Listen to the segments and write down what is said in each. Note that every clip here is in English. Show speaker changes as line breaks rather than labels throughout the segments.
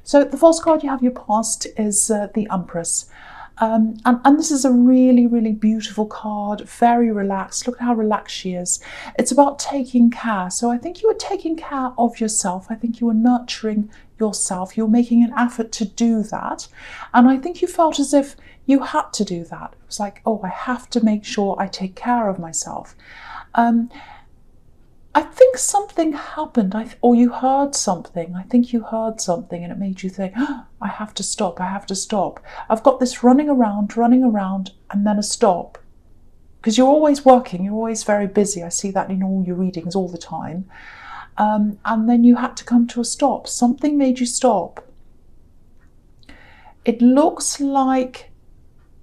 So the false card you have your past is the Empress. And this is a really, really beautiful card, very relaxed. Look at how relaxed she is. It's about taking care. So I think you were taking care of yourself. I think you were nurturing yourself. You were making an effort to do that. And I think you felt as if you had to do that. It was like, oh, I have to make sure I take care of myself. I think something happened, or you heard something. I think you heard something and it made you think, oh, I have to stop, I have to stop. I've got this running around, and then a stop. Because you're always working, you're always very busy. I see that in all your readings all the time. And then you had to come to a stop. Something made you stop. It looks like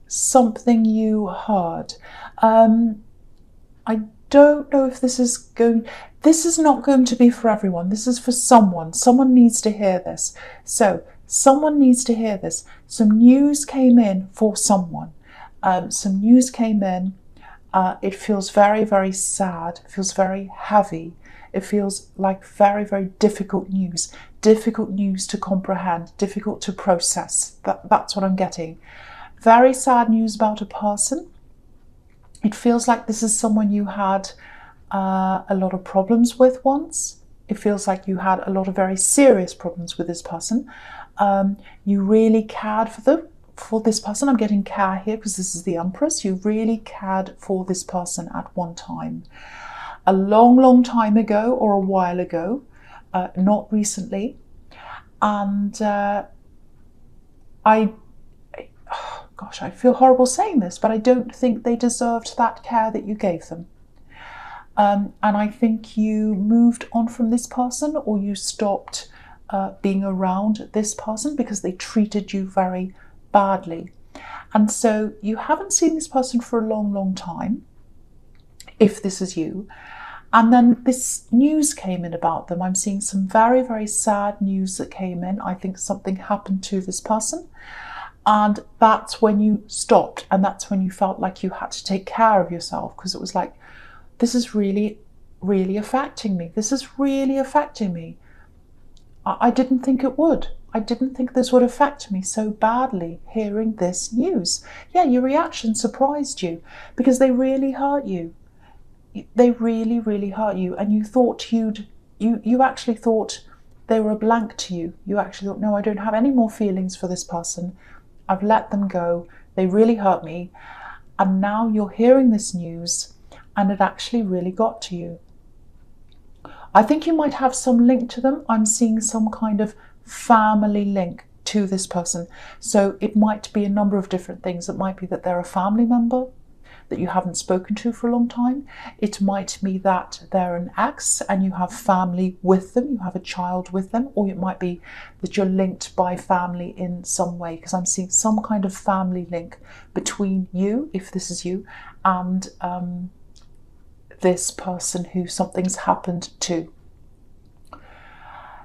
something you heard. I don't know if this is not going to be for everyone. This is for someone. Someone needs to hear this. So someone needs to hear this. Some news came in for someone. Some news came in. It feels very, very sad. It feels very heavy. It feels like very, very difficult news. Difficult news to comprehend. Difficult to process. That's what I'm getting. Very sad news about a person. It feels like this is someone you had a lot of problems with once. It feels like you had a lot of very serious problems with this person. You really cared for this person. I'm getting care here because this is the Empress. You really cared for this person at one time. A long, long time ago or a while ago, not recently. And gosh, I feel horrible saying this, but I don't think they deserved that care that you gave them. And I think you moved on from this person, or you stopped being around this person because they treated you very badly. And so you haven't seen this person for a long, long time, if this is you. And then this news came in about them. I'm seeing some very, very sad news that came in. I think something happened to this person. And that's when you stopped, and that's when you felt like you had to take care of yourself, because it was like, this is really, really affecting me. This is really affecting me. I didn't think it would. I didn't think this would affect me so badly, hearing this news. Yeah, your reaction surprised you because they really hurt you. They really, really hurt you. And you thought you actually thought they were a blank to you. You actually thought, no, I don't have any more feelings for this person. I've let them go. They really hurt me. And now you're hearing this news and it actually really got to you. I think you might have some link to them. I'm seeing some kind of family link to this person. So it might be a number of different things. It might be that they're a family member that you haven't spoken to for a long time. It might be that they're an ex and you have family with them, you have a child with them, or it might be that you're linked by family in some way, because I'm seeing some kind of family link between you, if this is you, and this person who something's happened to.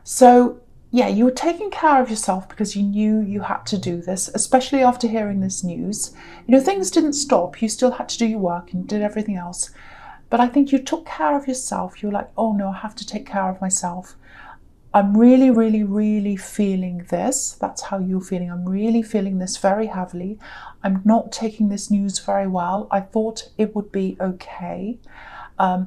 So yeah, you were taking care of yourself because you knew you had to do this, especially after hearing this news. You know, things didn't stop. You still had to do your work and did everything else. But I think you took care of yourself. You were like, oh no, I have to take care of myself. I'm really, really, really feeling this. That's how you're feeling. I'm really feeling this very heavily. I'm not taking this news very well. I thought it would be okay.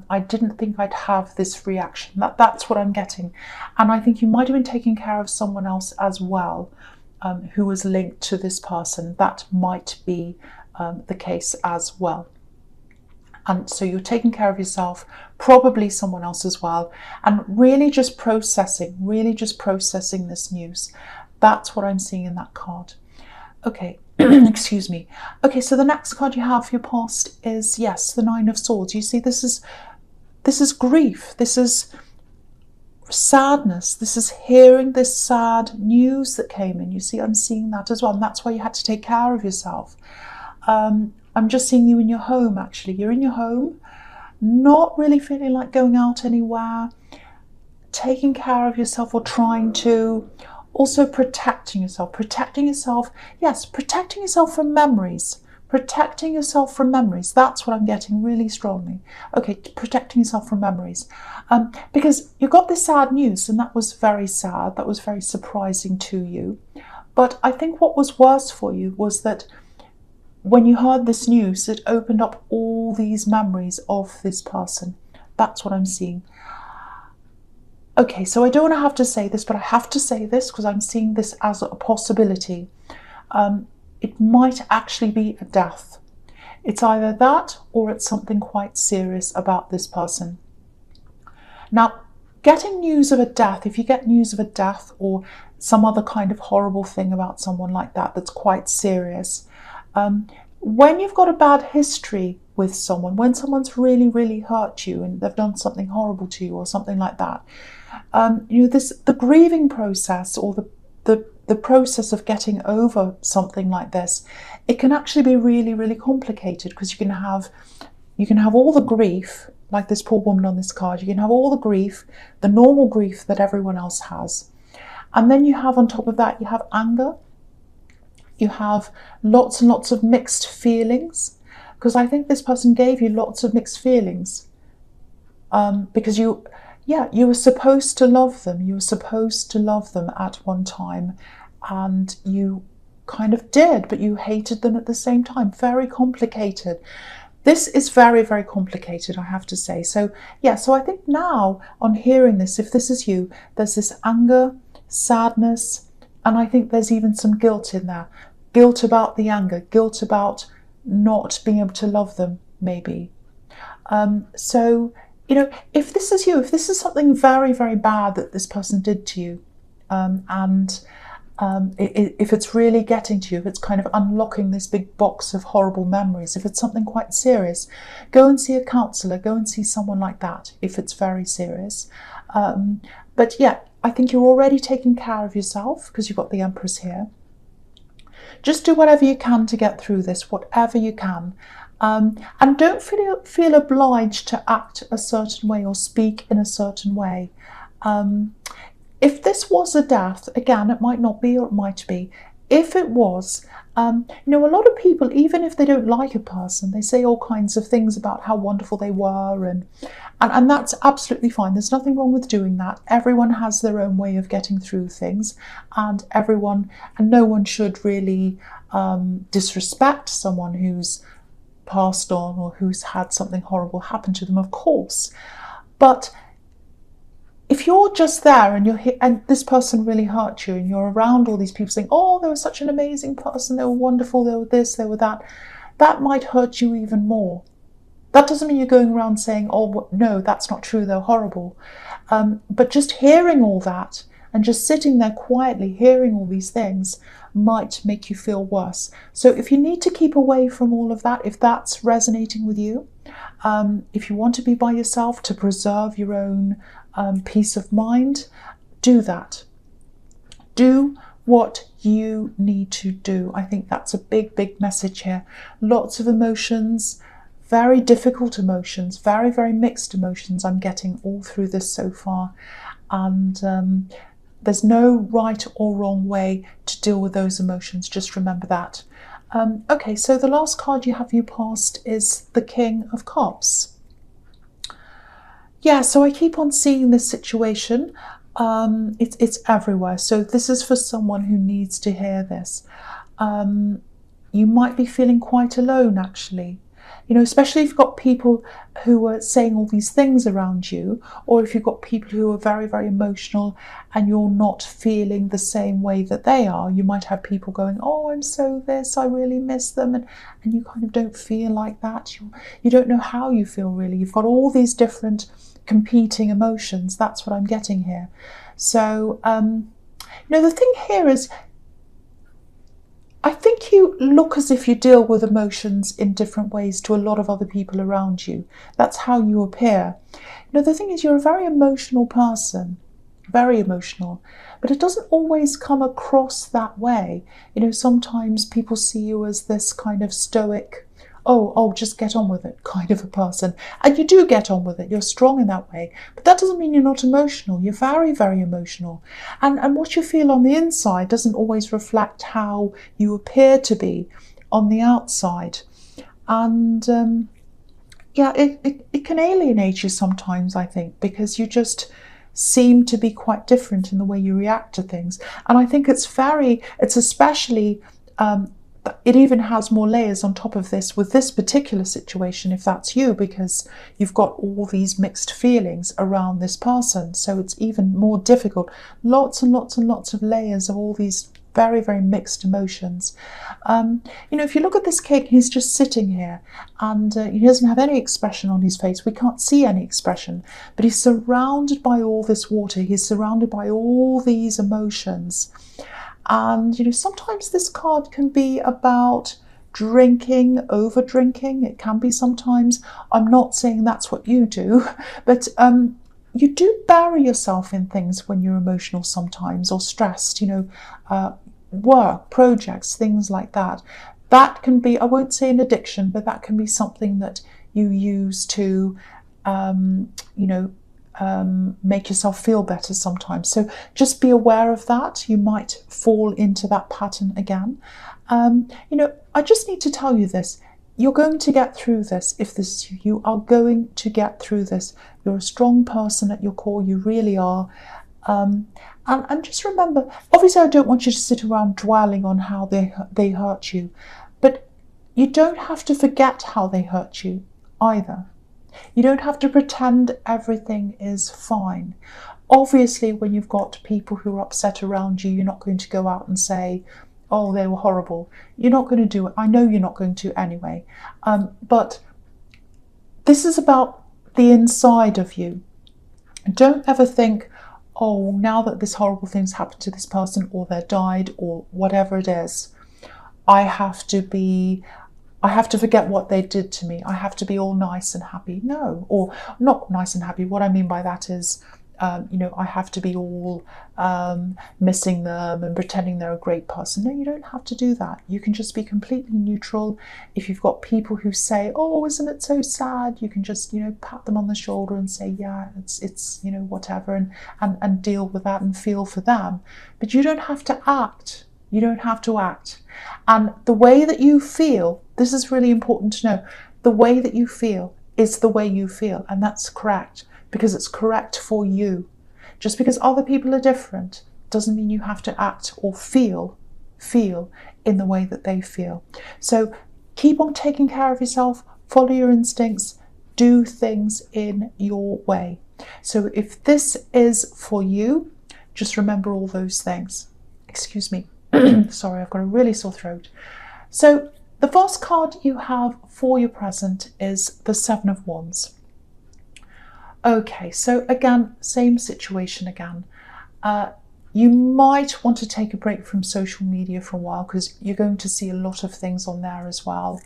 I didn't think I'd have this reaction. That's what I'm getting. And I think you might have been taking care of someone else as well, who was linked to this person. That might be the case as well. And so you're taking care of yourself, probably someone else as well, and really just processing this news. That's what I'm seeing in that card. Okay. Excuse me. Okay, so the next card you have for your past is, yes, the Nine of Swords. You see, this is grief. This is sadness. This is hearing this sad news that came in. You see, I'm seeing that as well. And that's why you had to take care of yourself. I'm just seeing you in your home, actually. You're in your home, not really feeling like going out anywhere, taking care of yourself, or trying to. Also protecting yourself, yes, protecting yourself from memories, protecting yourself from memories. That's what I'm getting really strongly. Okay, protecting yourself from memories. Because you got this sad news, and that was very sad. That was very surprising to you. But I think what was worse for you was that when you heard this news, it opened up all these memories of this person. That's what I'm seeing. Okay, so I don't want to have to say this, but I have to say this because I'm seeing this as a possibility. It might actually be a death. It's either that or it's something quite serious about this person. Now, getting news of a death, if you get news of a death or some other kind of horrible thing about someone like that that's quite serious, when you've got a bad history with someone, when someone's really, really hurt you and they've done something horrible to you or something like that, the grieving process or the process of getting over something like this, it can actually be really, really complicated because you can have all the grief, like this poor woman on this card. You can have all the grief, the normal grief that everyone else has. And then you have on top of that, you have anger. You have lots and lots of mixed feelings, because I think this person gave you lots of mixed feelings because you were supposed to love them. You were supposed to love them at one time, and you kind of did, but you hated them at the same time. Very complicated. This is very, very complicated, I have to say. So I think now on hearing this, if this is you, there's this anger, sadness, and I think there's even some guilt in there. Guilt about the anger, guilt about not being able to love them, maybe. If this is you, if this is something very, very bad that this person did to you, if it's really getting to you, if it's kind of unlocking this big box of horrible memories, if it's something quite serious, go and see a counsellor, go and see someone like that if it's very serious. But yeah, I think you're already taking care of yourself because you've got the Empress here. Just do whatever you can to get through this, whatever you can. And don't feel obliged to act a certain way or speak in a certain way. If this was a death, again, it might not be or it might be. If it was, a lot of people, even if they don't like a person, they say all kinds of things about how wonderful they were, and that's absolutely fine. There's nothing wrong with doing that. Everyone has their own way of getting through things, and no one should really disrespect someone who's passed on or who's had something horrible happen to them, of course. But if you're just there and this person really hurt you and you're around all these people saying, oh, they were such an amazing person, they were wonderful, they were this, they were that, that might hurt you even more. That doesn't mean you're going around saying, oh, no, that's not true, they're horrible. But just hearing all that and just sitting there quietly hearing all these things might make you feel worse. So if you need to keep away from all of that, if that's resonating with you, if you want to be by yourself to preserve your own peace of mind, do that. Do what you need to do. I think that's a big, big message here. Lots of emotions, very difficult emotions, very, very mixed emotions I'm getting all through this so far. And there's no right or wrong way to deal with those emotions. Just remember that. Okay, so the last card you have passed is the King of Cups. Yeah, so I keep on seeing this situation. It's everywhere. So this is for someone who needs to hear this. You might be feeling quite alone, actually. Especially if you've got people who are saying all these things around you, or if you've got people who are very, very emotional and you're not feeling the same way that they are. You might have people going, oh, I'm so this, I really miss them. And you kind of don't feel like that. You don't know how you feel, really. You've got all these different competing emotions. That's what I'm getting here. So, the thing here is, I think you look as if you deal with emotions in different ways to a lot of other people around you. That's how you appear. The thing is, you're a very emotional person, very emotional, but it doesn't always come across that way. Sometimes people see you as this kind of stoic, oh, just get on with it kind of a person. And you do get on with it. You're strong in that way. But that doesn't mean you're not emotional. You're very, very emotional. And what you feel on the inside doesn't always reflect how you appear to be on the outside. And yeah, it can alienate you sometimes, I think, because you just seem to be quite different in the way you react to things. And I think it's especially, it even has more layers on top of this with this particular situation, if that's you, because you've got all these mixed feelings around this person. So it's even more difficult. Lots and lots and lots of layers of all these very, very mixed emotions. If you look at this king, he's just sitting here and he doesn't have any expression on his face. We can't see any expression, but he's surrounded by all this water. He's surrounded by all these emotions. And, sometimes this card can be about drinking, over drinking. It can be sometimes. I'm not saying that's what you do, but you do bury yourself in things when you're emotional sometimes, or stressed, work, projects, things like that. That can be, I won't say an addiction, but that can be something that you use to, make yourself feel better sometimes. So just be aware of that. You might fall into that pattern again. I just need to tell you this. You're going to get through this. If this is you, you are going to get through this. You're a strong person at your core. You really are. And just remember, obviously I don't want you to sit around dwelling on how they hurt you, but you don't have to forget how they hurt you either. You don't have to pretend everything is fine. Obviously, when you've got people who are upset around you, you're not going to go out and say, oh, they were horrible. You're not going to do it. I know you're not going to anyway. But this is about the inside of you. Don't ever think, oh, now that this horrible thing's happened to this person, or they died, or whatever it is, I have to forget what they did to me. I have to be all nice and happy. No, or not nice and happy. What I mean by that is, I have to be all missing them and pretending they're a great person. No, you don't have to do that. You can just be completely neutral. If you've got people who say, oh, isn't it so sad? You can just, pat them on the shoulder and say, yeah, it's whatever, and deal with that and feel for them. But you don't have to act. You don't have to act. And the way that you feel, this is really important to know, the way that you feel is the way you feel, and that's correct. Because it's correct for you. Just because other people are different doesn't mean you have to act or feel in the way that they feel. So keep on taking care of yourself, follow your instincts, do things in your way. So if this is for you, just remember all those things. Excuse me. Sorry, I've got a really sore throat. So the first card you have for your present is the Seven of Wands. Okay, so again, same situation again. You might want to take a break from social media for a while, because you're going to see a lot of things on there as well.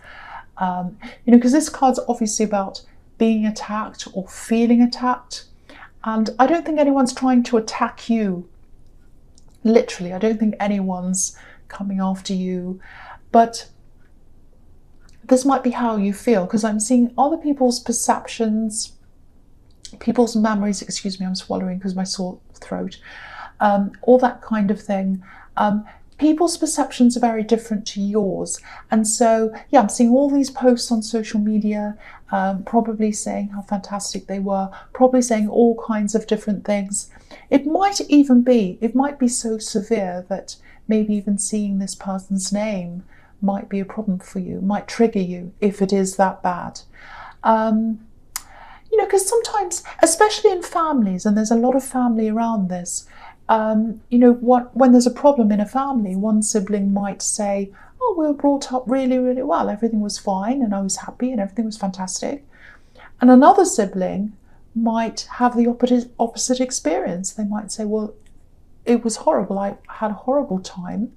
Because this card's obviously about being attacked or feeling attacked. And I don't think anyone's trying to attack you. Literally, I don't think anyone's coming after you. But this might be how you feel, because I'm seeing other people's perceptions, people's memories, excuse me, I'm swallowing because of my sore throat, all that kind of thing. People's perceptions are very different to yours. And so, yeah, I'm seeing all these posts on social media, probably saying how fantastic they were, probably saying all kinds of different things. It might be so severe that maybe even seeing this person's name might be a problem for you, might trigger you if it is that bad. Because sometimes, especially in families, and there's a lot of family around this, when there's a problem in a family, one sibling might say, oh, we were brought up really, really well. Everything was fine and I was happy and everything was fantastic. And another sibling might have the opposite experience. They might say, well, it was horrible. I had a horrible time.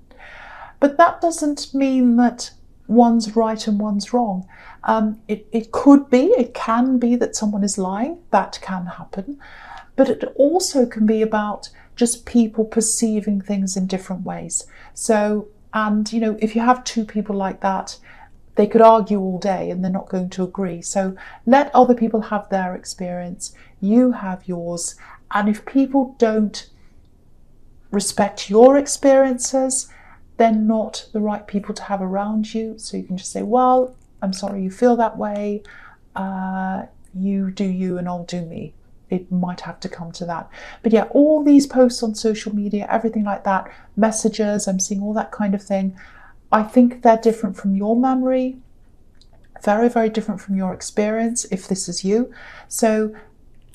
But that doesn't mean that one's right and one's wrong. It can be that someone is lying. That can happen. But it also can be about just people perceiving things in different ways. So, and if you have two people like that, they could argue all day and they're not going to agree. So let other people have their experience. You have yours. And if people don't respect your experiences, they're not the right people to have around you. So you can just say, well, I'm sorry you feel that way. You do you and I'll do me. It might have to come to that. But yeah, all these posts on social media, everything like that, messages, I'm seeing all that kind of thing. I think they're different from your memory. Very, very different from your experience, if this is you. So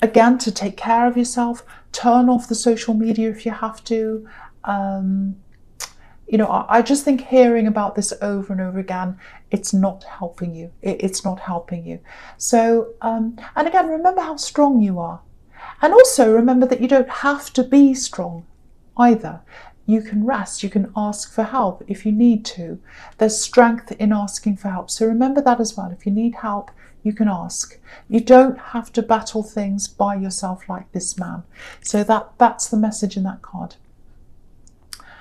again, to take care of yourself, turn off the social media if you have to. You know, I just think hearing about this over and over again, it's not helping you. It's not helping you. So, and again, remember how strong you are. And also remember that you don't have to be strong either. You can rest, you can ask for help if you need to. There's strength in asking for help. So remember that as well. If you need help, you can ask. You don't have to battle things by yourself like this man. So that's the message in that card.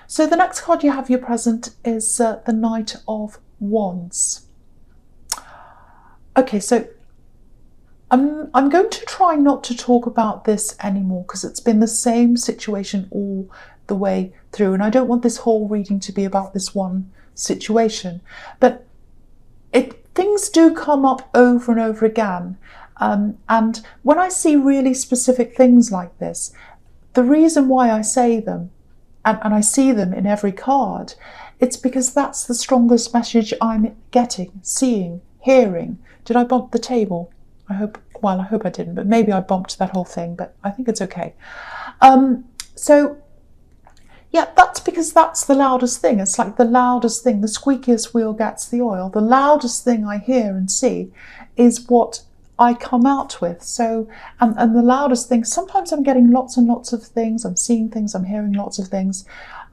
So the next card you have your present is the Knight of Wands. Okay, so I'm going to try not to talk about this anymore because it's been the same situation all the way through, and I don't want this whole reading to be about this one situation. But things do come up over and over again, and when I see really specific things like this, the reason why I say them, and I see them in every card, it's because that's the strongest message I'm getting, seeing, hearing. Did I bump the table? I hope I didn't, but maybe I bumped that whole thing, but I think it's okay. So yeah, that's because that's the loudest thing. It's like the loudest thing, the squeakiest wheel gets the oil. The loudest thing I hear and see is what I come out with. So, and the loudest thing, sometimes I'm getting lots and lots of things, I'm seeing things, I'm hearing lots of things,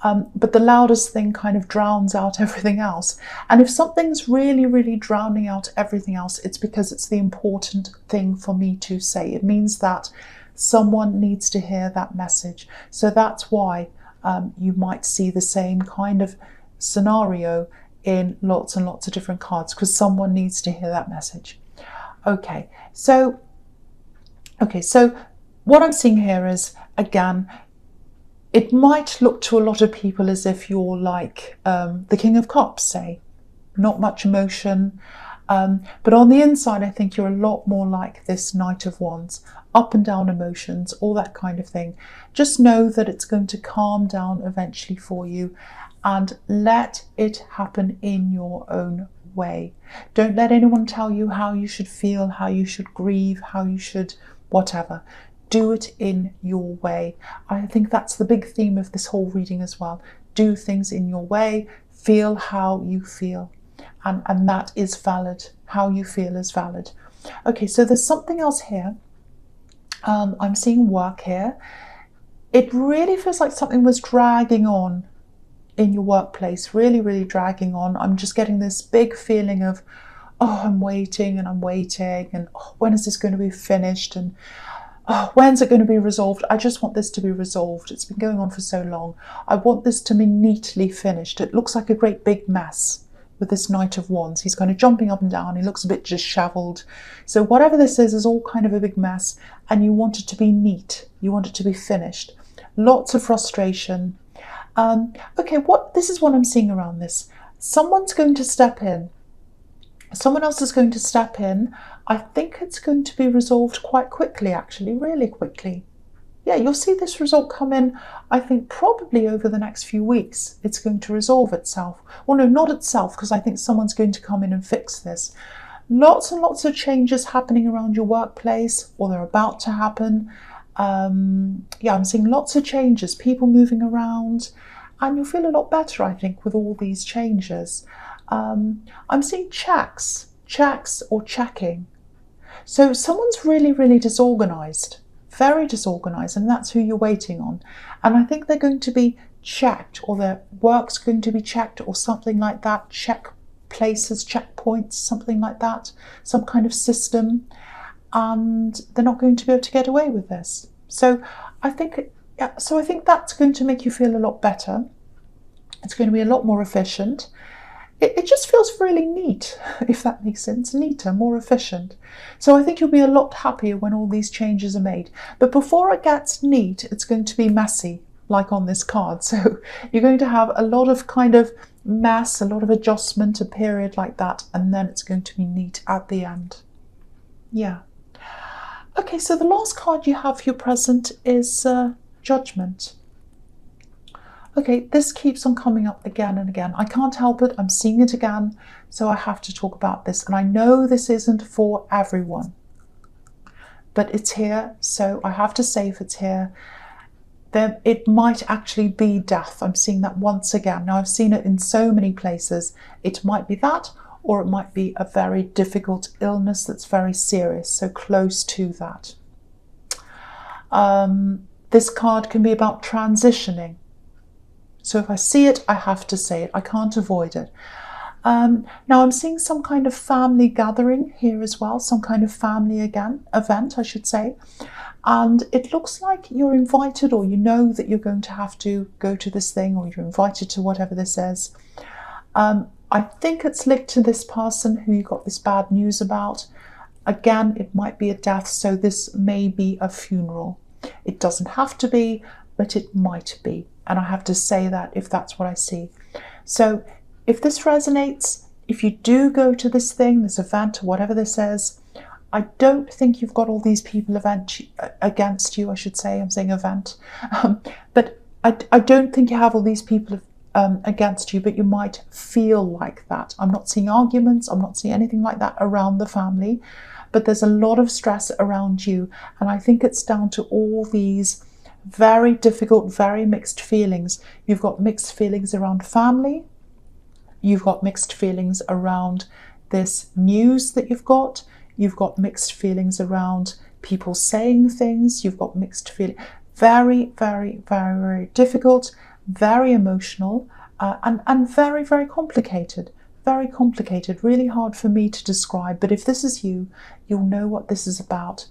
but the loudest thing kind of drowns out everything else. And if something's really, really drowning out everything else, it's because it's the important thing for me to say. It means that someone needs to hear that message. So that's why you might see the same kind of scenario in lots and lots of different cards, because someone needs to hear that message. Okay, so what I'm seeing here is, again, it might look to a lot of people as if you're like the King of Cups, say, not much emotion, but on the inside I think you're a lot more like this Knight of Wands, up and down emotions, all that kind of thing. Just know that it's going to calm down eventually for you, and let it happen in your own way. Don't let anyone tell you how you should feel, how you should grieve, how you should whatever. Do it in your way. I think that's the big theme of this whole reading as well. Do things in your way, feel how you feel, and that is valid. How you feel is valid. Okay, so there's something else here. I'm seeing work here. It really feels like something was dragging on in your workplace, really, really dragging on. I'm just getting this big feeling of, oh, I'm waiting and oh, when is this going to be finished, and oh, when's it going to be resolved? I just want this to be resolved. It's been going on for so long. I want this to be neatly finished. It looks like a great big mess with this Knight of Wands. He's kind of jumping up and down. He looks a bit disheveled. So whatever this is all kind of a big mess, and you want it to be neat. You want it to be finished. Lots of frustration. Okay, this is what I'm seeing around this. Someone's going to step in. Someone else is going to step in. I think it's going to be resolved quite quickly, actually, really quickly. Yeah, you'll see this result come in, I think, probably over the next few weeks. It's going to resolve itself. Well, no, not itself, because I think someone's going to come in and fix this. Lots and lots of changes happening around your workplace, or they're about to happen. Yeah, I'm seeing lots of changes, people moving around, and you'll feel a lot better, I think, with all these changes. I'm seeing checks or checking. So someone's really, really disorganized, very disorganized, and that's who you're waiting on. And I think they're going to be checked, or their work's going to be checked, or something like that. Check places, checkpoints, something like that, some kind of system. And they're not going to be able to get away with this. So I think that's going to make you feel a lot better. It's going to be a lot more efficient. It just feels really neat, if that makes sense. Neater, more efficient. So I think you'll be a lot happier when all these changes are made. But before it gets neat, it's going to be messy. like on this card. So you're going to have a lot of kind of mess, a lot of adjustment, a period like that, and then it's going to be neat at the end. Yeah. Okay, so the last card you have for your present is Judgment. Okay, this keeps on coming up again and again. I can't help it, I'm seeing it again, so I have to talk about this. And I know this isn't for everyone, but it's here, so I have to say if it's here, then it might actually be death. I'm seeing that once again. Now, I've seen it in so many places. It might be that, or it might be a very difficult illness that's very serious, so close to that. This card can be about transitioning. So if I see it, I have to say it. I can't avoid it. Now I'm seeing some kind of family gathering here as well, some kind of family event, I should say. And it looks like you're invited, or you know that you're going to have to go to this thing, or you're invited to whatever this is. I think it's linked to this person who you got this bad news about. Again, it might be a death, so this may be a funeral. It doesn't have to be, but it might be. And I have to say that if that's what I see. So if this resonates, if you do go to this thing, this event, or whatever this is, I don't think you've got all these people against you, I should say. I'm saying event. But I don't think you have all these people against you, but you might feel like that. I'm not seeing arguments. I'm not seeing anything like that around the family. But there's a lot of stress around you. And I think it's down to all these very difficult, very mixed feelings. You've got mixed feelings around family. You've got mixed feelings around this news that you've got. You've got mixed feelings around people saying things. You've got mixed feelings. Very, very, very, very difficult, very emotional, and very, very complicated. Very complicated, really hard for me to describe. But if this is you, you'll know what this is about.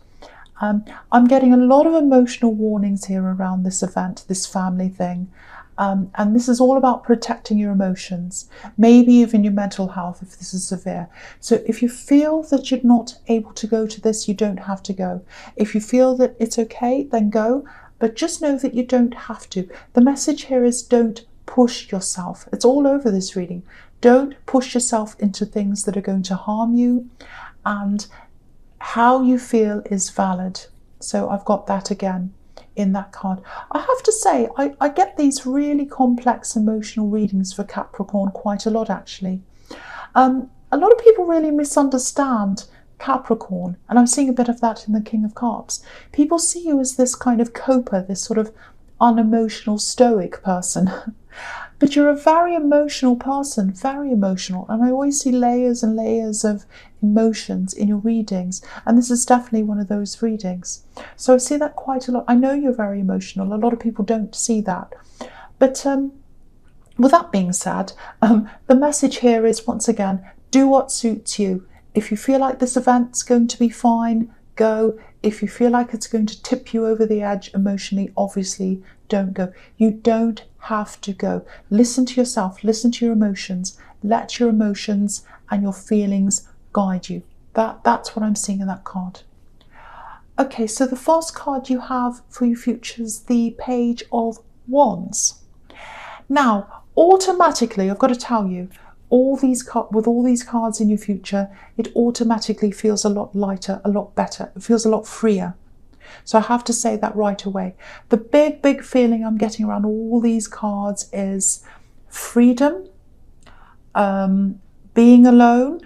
I'm getting a lot of emotional warnings here around this event, this family thing. And this is all about protecting your emotions, maybe even your mental health if this is severe. So if you feel that you're not able to go to this, you don't have to go. If you feel that it's okay, then go. But just know that you don't have to. The message here is don't push yourself. It's all over this reading. Don't push yourself into things that are going to harm you. And how you feel is valid. So I've got that again in that card. I have to say, I get these really complex emotional readings for Capricorn quite a lot, actually. A lot of people really misunderstand Capricorn, and I'm seeing a bit of that in the King of Cups. People see you as this kind of coper, this sort of unemotional, stoic person. But you're a very emotional person, very emotional. And I always see layers and layers of emotions in your readings. And this is definitely one of those readings. So I see that quite a lot. I know you're very emotional. A lot of people don't see that. But with that being said, the message here is, once again, do what suits you. If you feel like this event's going to be fine, go. If you feel like it's going to tip you over the edge emotionally, obviously don't go. You don't have to go. Listen to yourself, listen to your emotions, let your emotions and your feelings guide you. That's what I'm seeing in that card. Okay, so the first card you have for your future is the Page of Wands. Now, automatically, I've got to tell you, with all these cards in your future, it automatically feels a lot lighter, a lot better. It feels a lot freer. So I have to say that right away. The big feeling I'm getting around all these cards is freedom, being alone,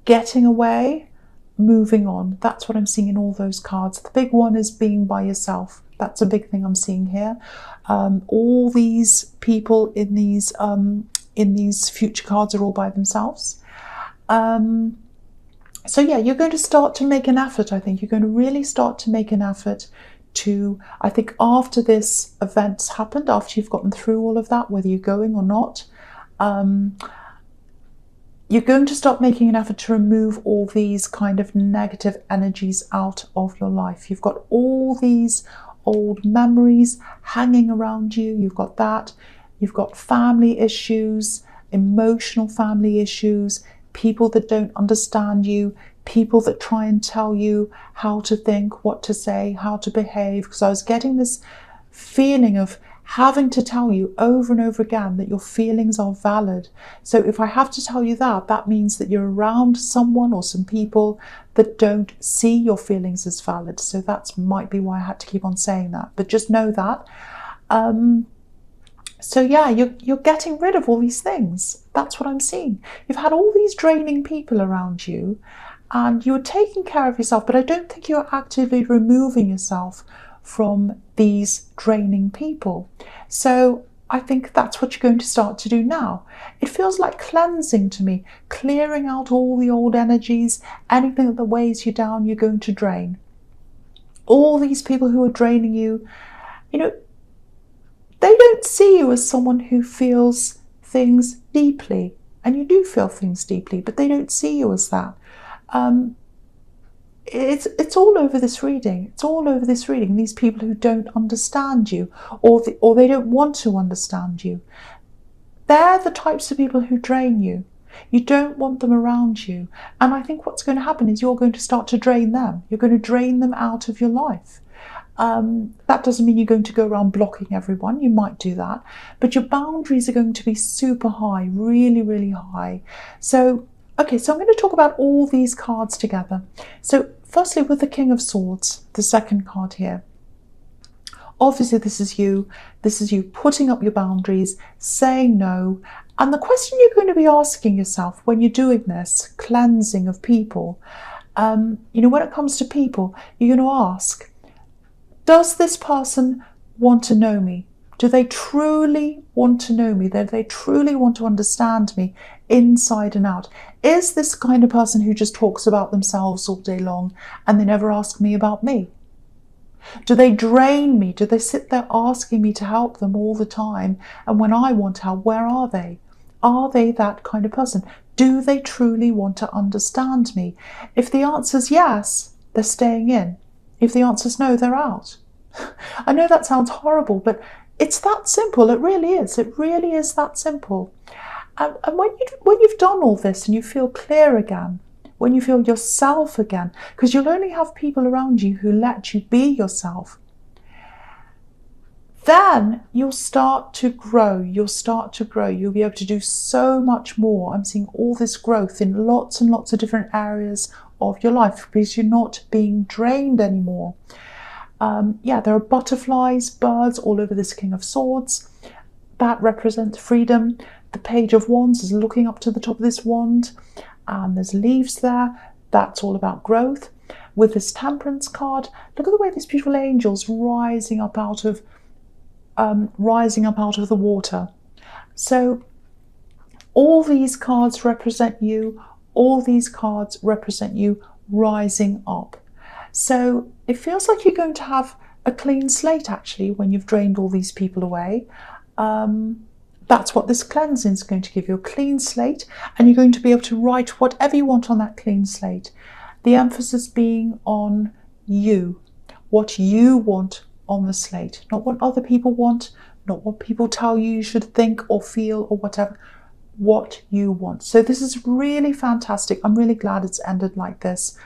getting away, moving on. That's what I'm seeing in all those cards. The big one is being by yourself. That's a big thing I'm seeing here. All these people in these future cards are all by themselves. So yeah, you're going to start to make an effort, I think. You're going to really start to make an effort to, I think after this event's happened, after you've gotten through all of that, whether you're going or not, you're going to start making an effort to remove all these kind of negative energies out of your life. You've got all these old memories hanging around you. You've got that. You've got family issues, emotional family issues, people that don't understand you, people that try and tell you how to think, what to say, how to behave. Because I was getting this feeling of having to tell you over and over again that your feelings are valid. So if I have to tell you that, that means that you're around someone or some people that don't see your feelings as valid. So that might be why I had to keep on saying that. But just know that. So yeah, you're getting rid of all these things. That's what I'm seeing. You've had all these draining people around you, and you're taking care of yourself, but I don't think you're actively removing yourself from these draining people. So I think that's what you're going to start to do now. It feels like cleansing to me, clearing out all the old energies, anything that weighs you down, you're going to drain. All these people who are draining you, you know, they don't see you as someone who feels things deeply. And you do feel things deeply, but they don't see you as that. It's all over this reading. It's all over this reading. These people who don't understand you, or they don't want to understand you. They're the types of people who drain you. You don't want them around you. And I think what's going to happen is you're going to start to drain them. You're going to drain them out of your life. That doesn't mean you're going to go around blocking everyone. You might do that. But your boundaries are going to be super high, really, really high. So, okay, so I'm going to talk about all these cards together. So, firstly, with the King of Swords, the second card here. Obviously, this is you. This is you putting up your boundaries, saying no. And the question you're going to be asking yourself when you're doing this cleansing of people, when it comes to people, you're going to ask, does this person want to know me? Do they truly want to know me? Do they truly want to understand me inside and out? Is this kind of person who just talks about themselves all day long and they never ask me about me? Do they drain me? Do they sit there asking me to help them all the time? And when I want help, where are they? Are they that kind of person? Do they truly want to understand me? If the answer's yes, they're staying in. If the answer's no, they're out. I know that sounds horrible, but it's that simple. It really is. It really is that simple. And when you've done all this and you feel clear again, when you feel yourself again, because you'll only have people around you who let you be yourself, then you'll start to grow. You'll start to grow. You'll be able to do so much more. I'm seeing all this growth in lots and lots of different areas of your life because you're not being drained anymore. There are butterflies, birds all over this King of Swords. That represents freedom. The Page of Wands is looking up to the top of this wand. There's leaves there. That's all about growth. With this Temperance card, look at the way these beautiful angels rising up out of the water. So all these cards represent you. All these cards represent you rising up. So it feels like you're going to have a clean slate actually when you've drained all these people away. That's what this cleansing is going to give you, a clean slate, and you're going to be able to write whatever you want on that clean slate. The emphasis being on you, what you want on the slate, not what other people want, not what people tell you you should think or feel or whatever, what you want. So this is really fantastic. I'm really glad it's ended like this.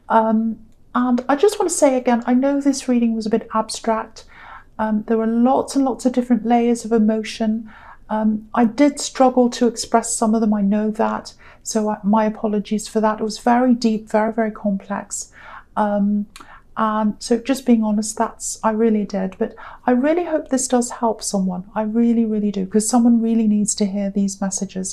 And I just want to say again, I know this reading was a bit abstract. There were lots and lots of different layers of emotion. I did struggle to express some of them, I know that. So my apologies for that. It was very deep, very, very complex. And so just being honest, I really did. But I really hope this does help someone. I really, really do, because someone really needs to hear these messages.